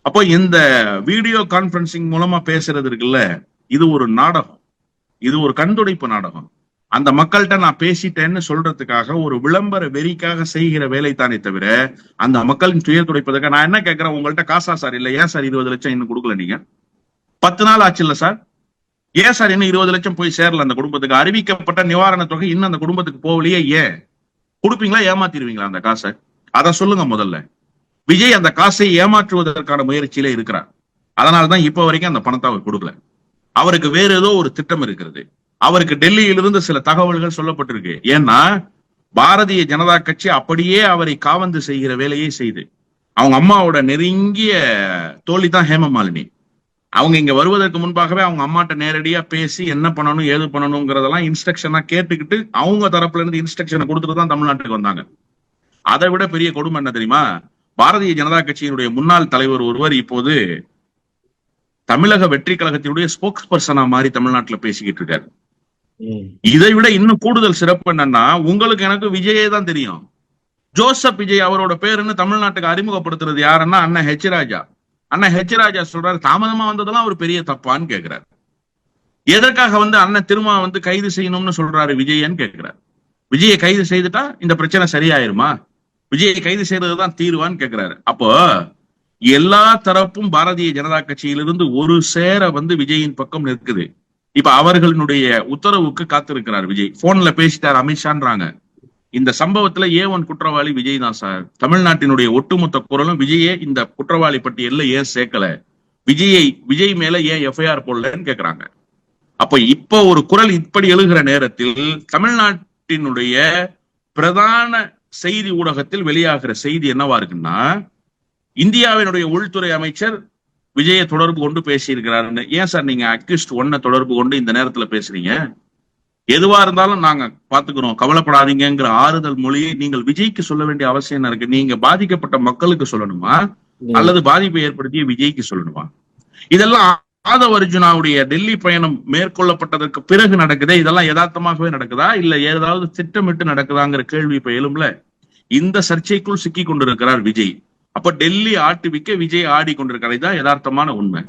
அப்போ இந்த video conferencing மூலமா பேசுறது இருக்குல்ல, இது ஒரு நாடகம், இது ஒரு கண்துடைப்பு நாடகம். அந்த மக்கள்கிட்ட நான் பேசிட்டேன்னு சொல்றதுக்காக ஒரு விளம்பர வெறிக்காக செய்கிற வேலை தானே தவிர அந்த மக்களின் துயர் துடைப்பதற்காக. நான் என்ன கேட்கிறேன், உங்கள்கிட்ட காசா சார் இல்ல, ஏன் சார் 20 லட்சம் இன்னும் கொடுக்கல? நீங்க 10 நாள் ஆச்சு இல்ல சார், ஏன் சார் இன்னும் 20 லட்சம் போய் சேரல அந்த குடும்பத்துக்கு? அறிவிக்கப்பட்ட நிவாரண தொகை இன்னும் அந்த குடும்பத்துக்கு போகலையே, ஏன்? கொடுப்பீங்களா, ஏமாத்திடுவீங்களா அந்த காசை? அதை சொல்லுங்க முதல்ல. விஜய் அந்த காசை ஏமாற்றுவதற்கான முயற்சியில இருக்கிறார். அதனால்தான் இப்ப வரைக்கும் அந்த பணத்தை அவர் கொடுக்கல. அவருக்கு வேற ஏதோ ஒரு திட்டம் இருக்கிறது. அவருக்கு டெல்லியிலிருந்து சில தகவல்கள் சொல்லப்பட்டிருக்கு. ஏன்னா பாரதிய ஜனதா கட்சி அப்படியே அவரை காவந்து செய்கிற வேலையை செய்து, அவங்க அம்மாவோட நெருங்கிய தோழி தான் ஹேமமாலினி. அவங்க இங்க வருவதற்கு முன்பாகவே அவங்க அம்மாட்ட நேரடியா பேசி என்ன பண்ணணும் ஏது பண்ணணுங்கிறதெல்லாம் இன்ஸ்ட்ரக்ஷனா கேட்டுக்கிட்டு அவங்க தரப்புல இருந்து இன்ஸ்ட்ரக்ஷனை கொடுத்துட்டு தான் தமிழ்நாட்டுக்கு வந்தாங்க. அதை விட பெரிய கொடுமை என்ன தெரியுமா? பாரதிய ஜனதா கட்சியினுடைய முன்னாள் தலைவர் ஒருவர் இப்போது தமிழக வெற்றி கழகத்தினுடைய ஸ்போக்ஸ் பர்சனா மாறி தமிழ்நாட்டுல பேசிக்கிட்டு இருக்காரு. இதை விட இன்னும் கூடுதல் சிறப்பு என்னன்னா, உங்களுக்கு எனக்கு விஜயே தான் தெரியும். ஜோசப் விஜய் அவரோட பேருன்னு தமிழ்நாட்டுக்கு அறிமுகப்படுத்துறது யாருன்னா அண்ணன் ஹெச் ராஜா. அண்ணன் ஹெச் ராஜா சொல்றாரு, தாமதமா வந்ததெல்லாம் ஒரு பெரிய தப்பான்னு கேட்கிறாரு. எதற்காக அண்ணன் திரும்ப கைது செய்யணும்னு சொல்றாரு விஜயன்னு கேட்கிறாரு. விஜயை கைது செய்துட்டா இந்த பிரச்சனை சரியாயிருமா? விஜயை கைது செய்யறதுதான் தீர்வான்னு கேட்கிறாரு. அப்போ எல்லா தரப்பும் பாரதிய ஜனதா கட்சியிலிருந்து ஒரு சேர விஜயின் பக்கம் நிற்குது. இப்ப அவர்களுடைய உத்தரவுக்கு காத்திருக்கிறார் விஜய். போன்ல பேசிட்டார் அமித்ஷான்றாங்க. இந்த சம்பவத்துல A1 குற்றவாளி விஜய் தான் சார். தமிழ்நாட்டினுடைய ஒட்டுமொத்த குரலும் விஜயே இந்த குற்றவாளி பட்டியல்ல ஏன் சேர்க்கல, விஜய் மேல ஏன் FIR போடலன்னு கேக்குறாங்க. அப்ப இப்ப ஒரு குரல் இப்படி எழுகிற நேரத்தில் தமிழ்நாட்டினுடைய பிரதான செய்தி ஊடகத்தில் வெளியாகிற செய்தி என்னவா இருக்குன்னா, இந்தியாவினுடைய உள்துறை அமைச்சர் விஜயை தொடர்பு கொண்டு பேசியிருக்கிறாருன்னு. ஏன் சார் நீங்க அக்யூஸ்ட் 1 தொடர்பு கொண்டு இந்த நேரத்துல பேசுறீங்க? எதுவா இருந்தாலும் நாங்க பாத்துக்கிறோம், கவலைப்படாதீங்கிற ஆறுதல் மொழியை நீங்கள் விஜய்க்கு சொல்ல வேண்டிய அவசியம் இருக்கு. நீங்க பாதிக்கப்பட்ட மக்களுக்கு சொல்லணுமா அல்லது பாதிப்பை ஏற்படுத்திய விஜய்க்கு சொல்லணுமா? இதெல்லாம் ஆதவ் அர்ஜுனாவுடைய டெல்லி பயணம் மேற்கொள்ளப்பட்டதற்கு பிறகு நடக்குதே, இதெல்லாம் யதார்த்தமாகவே நடக்குதா இல்ல ஏதாவது திட்டமிட்டு நடக்குதாங்கிற கேள்வி இப்ப எழும்புல. இந்த சர்ச்சைக்குள் சிக்கி கொண்டிருக்கிறார் விஜய். அப்ப டெல்லி ஆட்டுவிக்க விஜய் ஆடி கொண்டிருக்கிறது தான் யதார்த்தமான உண்மை.